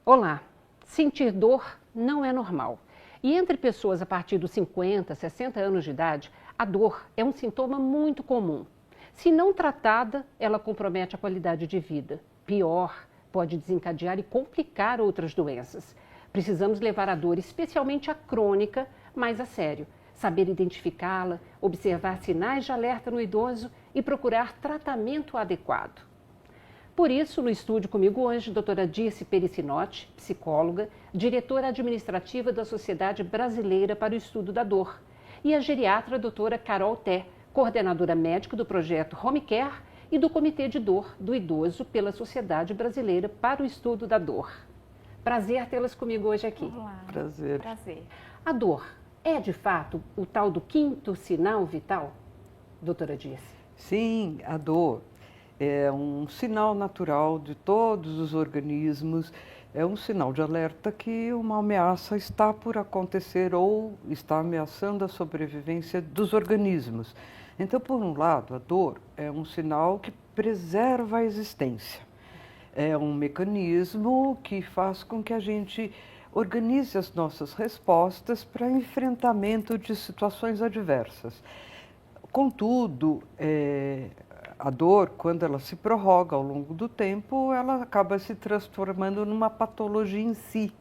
Olá, sentir dor não é normal. E entre pessoas a partir dos 50, 60 anos de idade, a dor é um sintoma muito comum. Se não tratada, ela compromete a qualidade de vida. Pior, pode desencadear e complicar outras doenças. Precisamos levar a dor, especialmente a crônica, mais a sério. Saber identificá-la, observar sinais de alerta no idoso e procurar tratamento adequado. Por isso, no estúdio comigo hoje, a doutora Dirce Pericinotti, psicóloga, diretora administrativa da Sociedade Brasileira para o Estudo da Dor, e a geriatra doutora Carol Té, coordenadora médica do projeto Home Care e do Comitê de Dor do Idoso pela Sociedade Brasileira para o Estudo da Dor. Prazer tê-las comigo hoje aqui. Olá. Prazer. A dor é, de fato, o tal do quinto sinal vital, doutora Dirce? Sim, a dor é um sinal natural de todos os organismos, é um sinal de alerta que uma ameaça está por acontecer ou está ameaçando a sobrevivência dos organismos. Então, por um lado, a dor é um sinal que preserva a existência. É um mecanismo que faz com que a gente organize as nossas respostas para enfrentamento de situações adversas. Contudo, a dor, quando ela se prorroga ao longo do tempo, ela acaba se transformando numa patologia em si.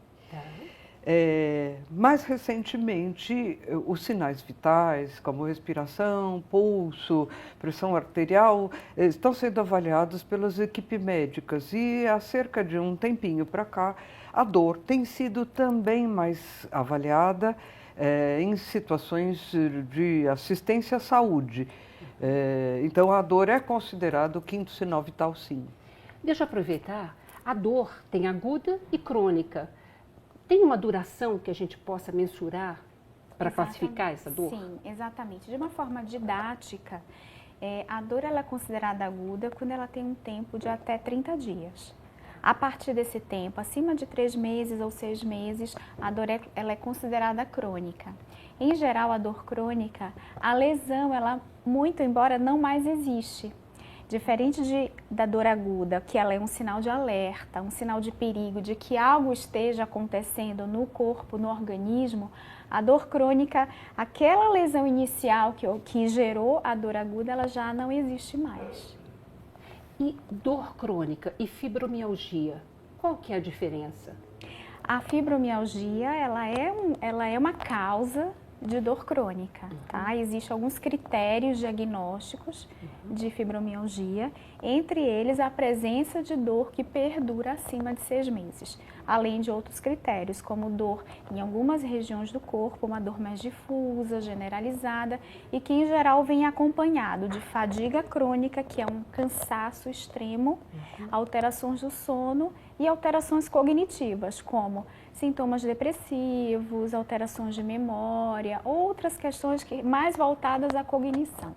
Mais recentemente, os sinais vitais, como respiração, pulso, pressão arterial, estão sendo avaliados pelas equipes médicas e há cerca de um tempinho para cá, a dor tem sido também mais avaliada em situações de assistência à saúde. Então, a dor é considerada o quinto sinal vital, sim. Deixa eu aproveitar. A dor tem aguda e crônica. Tem uma duração que a gente possa mensurar para classificar essa dor? Sim, exatamente. De uma forma didática, a dor ela é considerada aguda quando ela tem um tempo de até 30 dias. A partir desse tempo, acima de 3 meses ou 6 meses, a dor ela é considerada crônica. Em geral, a dor crônica, a lesão, ela muito embora não mais existe. Diferente da dor aguda, que ela é um sinal de alerta, um sinal de perigo, de que algo esteja acontecendo no corpo, no organismo, a dor crônica, aquela lesão inicial que gerou a dor aguda, ela já não existe mais. E dor crônica e fibromialgia, qual que é a diferença? A fibromialgia, ela é uma causa de dor crônica, tá? Existem alguns critérios diagnósticos de fibromialgia, entre eles a presença de dor que perdura acima de 6 meses, além de outros critérios, como dor em algumas regiões do corpo, uma dor mais difusa, generalizada e que em geral vem acompanhado de fadiga crônica, que é um cansaço extremo, alterações do sono e alterações cognitivas, como sintomas depressivos, alterações de memória, outras questões mais voltadas à cognição.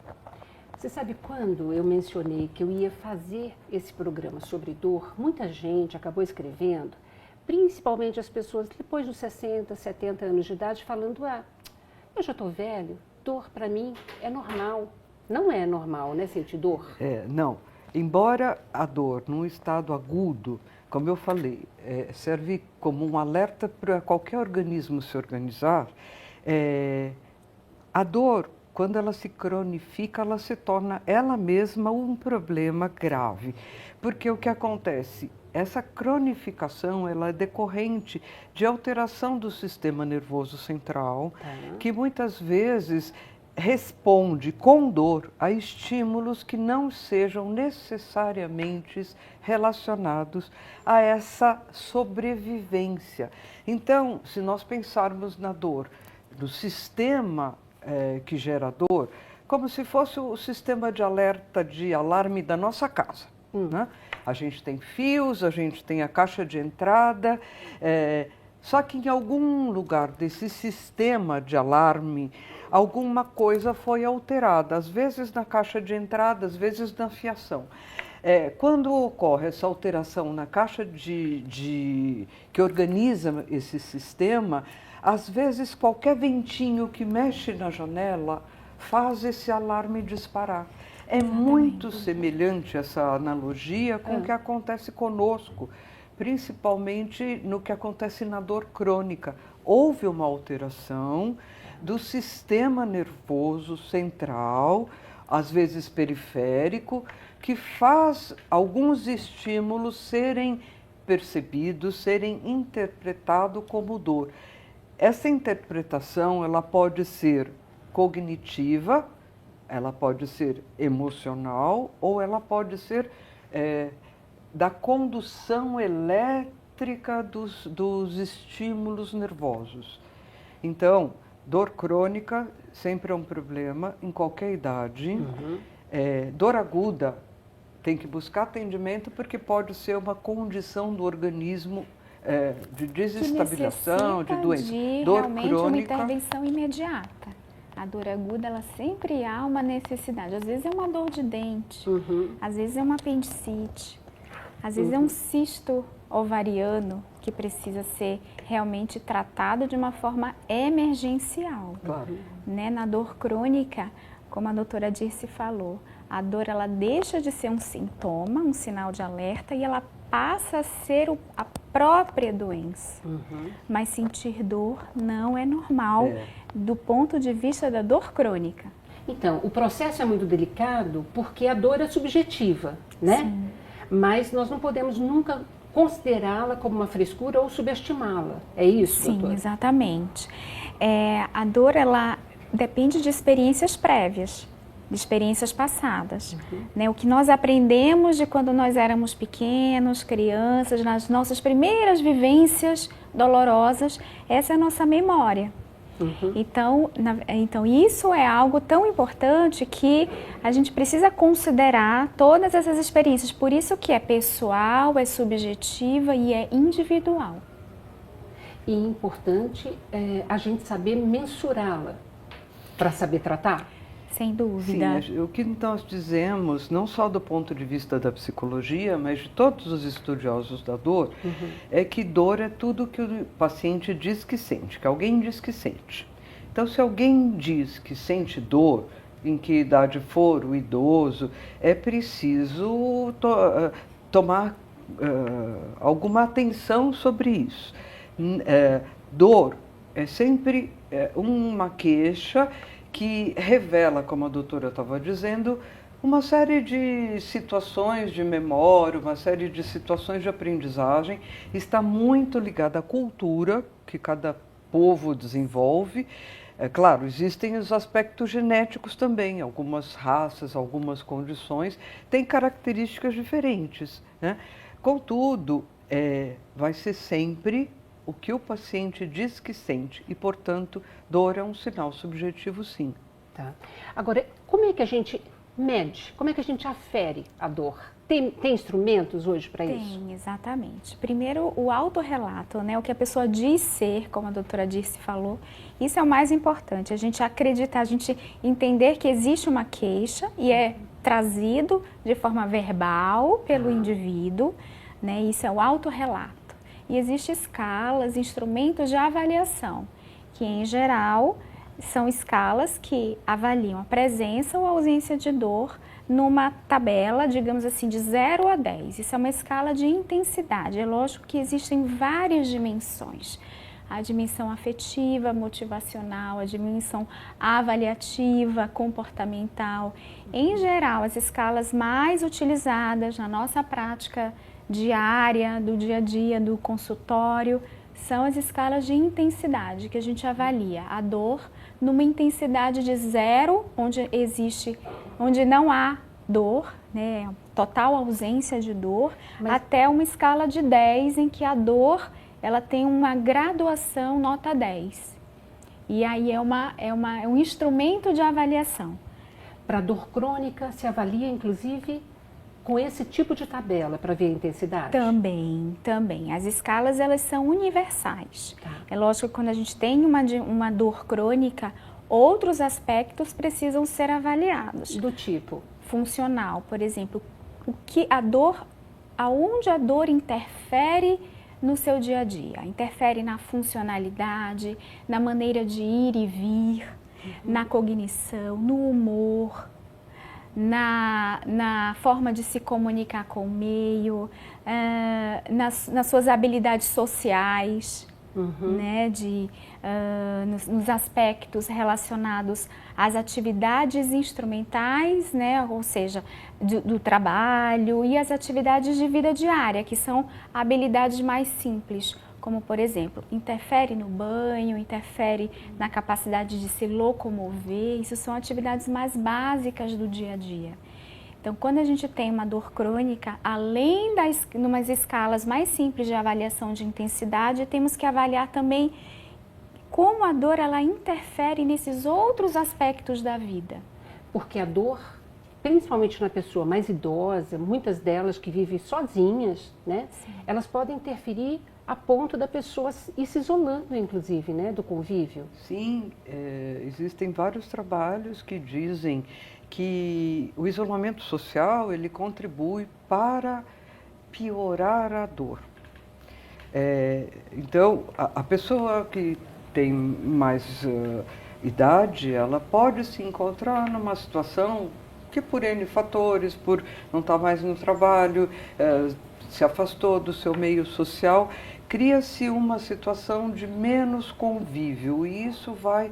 Você sabe quando eu mencionei que eu ia fazer esse programa sobre dor, muita gente acabou escrevendo, principalmente as pessoas depois dos 60, 70 anos de idade, falando, eu já estou velho, dor para mim é normal. Não é normal, né, sentir dor? Não. Embora a dor num estado agudo, como eu falei, serve como um alerta para qualquer organismo se organizar, a dor, quando ela se cronifica, ela se torna ela mesma um problema grave. Porque o que acontece? Essa cronificação ela é decorrente de alteração do sistema nervoso central, que muitas vezes responde com dor a estímulos que não sejam necessariamente relacionados a essa sobrevivência. Então, se nós pensarmos na dor, do sistema que gera dor, como se fosse o sistema de alerta, de alarme da nossa casa. Né? A gente tem fios, a gente tem a caixa de entrada, só que em algum lugar desse sistema de alarme, alguma coisa foi alterada, às vezes na caixa de entrada, às vezes na fiação. Quando ocorre essa alteração na caixa que organiza esse sistema, às vezes qualquer ventinho que mexe na janela faz esse alarme disparar. É muito semelhante essa analogia com o que acontece conosco principalmente no que acontece na dor crônica. Houve uma alteração do sistema nervoso central, às vezes periférico, que faz alguns estímulos serem percebidos, serem interpretados como dor. Essa interpretação, ela pode ser cognitiva, ela pode ser emocional ou ela pode ser da condução elétrica dos estímulos nervosos. Então, dor crônica sempre é um problema em qualquer idade. Dor aguda tem que buscar atendimento porque pode ser uma condição do organismo de desestabilização, de doença. Dor realmente crônica, uma intervenção imediata. A dor aguda, ela sempre há uma necessidade. Às vezes é uma dor de dente, às vezes é uma apendicite, às vezes é um cisto ovariano que precisa ser realmente tratado de uma forma emergencial. Claro. Né? Na dor crônica, como a doutora Dirce falou, a dor ela deixa de ser um sintoma, um sinal de alerta, e ela passa a ser a própria doença. Mas sentir dor não é normal do ponto de vista da dor crônica. Então, o processo é muito delicado porque a dor é subjetiva, né? Sim. Mas nós não podemos nunca considerá-la como uma frescura ou subestimá-la. É isso, Sim, doutora? exatamente. A dor, ela depende de experiências prévias, de experiências passadas. Né? O que nós aprendemos de quando nós éramos pequenos, crianças, nas nossas primeiras vivências dolorosas, essa é a nossa memória. Então, isso é algo tão importante que a gente precisa considerar todas essas experiências. Por isso que é pessoal, é subjetiva e é individual. E é importante a gente saber mensurá-la para saber tratar? Sem dúvida. Sim, o que nós dizemos, não só do ponto de vista da psicologia, mas de todos os estudiosos da dor, é que dor é tudo que o paciente diz que sente, que alguém diz que sente. Então, se alguém diz que sente dor, em que idade for o idoso, é preciso tomar alguma atenção sobre isso. Dor é sempre uma queixa que revela, como a doutora estava dizendo, uma série de situações de memória, uma série de situações de aprendizagem. Está muito ligada à cultura que cada povo desenvolve. É claro, existem os aspectos genéticos também. Algumas raças, algumas condições têm características diferentes, né? Contudo, vai ser sempre o que o paciente diz que sente e, portanto, dor é um sinal subjetivo, sim. Tá. Agora, como é que a gente mede? Como é que a gente afere a dor? Tem instrumentos hoje para isso? Tem, exatamente. Primeiro, o autorrelato, né? O que a pessoa diz ser, como a doutora Dirce falou, isso é o mais importante. A gente acreditar, a gente entender que existe uma queixa e é trazido de forma verbal pelo indivíduo, né? Isso é o autorrelato. E existem escalas, instrumentos de avaliação, que em geral são escalas que avaliam a presença ou a ausência de dor numa tabela, digamos assim, de 0 a 10. Isso é uma escala de intensidade. É lógico que existem várias dimensões. A dimensão afetiva, motivacional, a dimensão avaliativa, comportamental. Em geral, as escalas mais utilizadas na nossa prática diária, do dia a dia, do consultório, são as escalas de intensidade, que a gente avalia a dor numa intensidade de 0, onde não há dor, né, total ausência de dor, até uma escala de 10, em que a dor ela tem uma graduação nota 10. E aí é um instrumento de avaliação. Para dor crônica, se avalia, inclusive, com esse tipo de tabela para ver a intensidade? Também. As escalas, elas são universais. Tá. É lógico que quando a gente tem uma dor crônica, outros aspectos precisam ser avaliados. Do tipo? Funcional, por exemplo, aonde a dor interfere no seu dia a dia? Interfere na funcionalidade, na maneira de ir e vir, na cognição, no humor, na forma de se comunicar com o meio, nas suas habilidades sociais, né, nos aspectos relacionados às atividades instrumentais, né, ou seja, do trabalho e as atividades de vida diária, que são habilidades mais simples, como, por exemplo, interfere no banho, interfere na capacidade de se locomover. Isso são atividades mais básicas do dia a dia. Então, quando a gente tem uma dor crônica, além das numas escalas mais simples de avaliação de intensidade, temos que avaliar também como a dor ela interfere nesses outros aspectos da vida. Porque a dor, principalmente na pessoa mais idosa, muitas delas que vivem sozinhas, né? Sim. Elas podem interferir a ponto da pessoa ir se isolando, inclusive, né, do convívio. Sim, existem vários trabalhos que dizem que o isolamento social ele contribui para piorar a dor. Então, a pessoa que tem mais idade, ela pode se encontrar numa situação que por N fatores, por não estar mais no trabalho, se afastou do seu meio social, cria-se uma situação de menos convívio e isso vai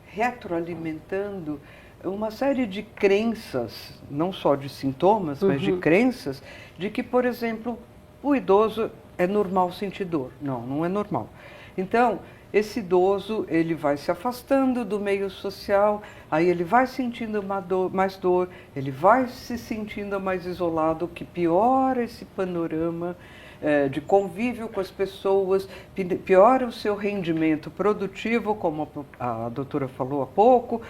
retroalimentando uma série de crenças, não só de sintomas, mas de crenças, de que, por exemplo, o idoso é normal sentir dor. Não, não é normal. Então, esse idoso, ele vai se afastando do meio social, aí ele vai sentindo mais dor, ele vai se sentindo mais isolado, o que piora esse panorama de convívio com as pessoas, piora o seu rendimento produtivo, como a doutora falou há pouco,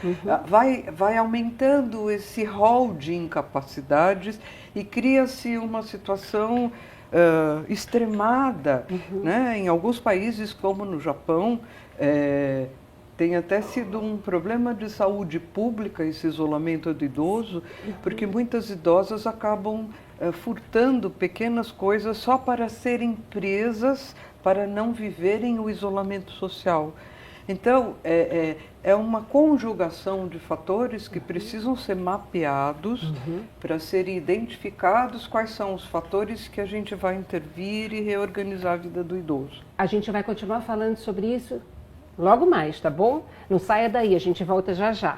vai aumentando esse rol de incapacidades e cria-se uma situação extremada, né? Em alguns países, como no Japão, tem até sido um problema de saúde pública esse isolamento do idoso, porque muitas idosas acabam furtando pequenas coisas só para serem presas, para não viverem o isolamento social. Então, é uma conjugação de fatores que precisam ser mapeados para serem identificados quais são os fatores que a gente vai intervir e reorganizar a vida do idoso. A gente vai continuar falando sobre isso logo mais, tá bom? Não saia daí, a gente volta já já.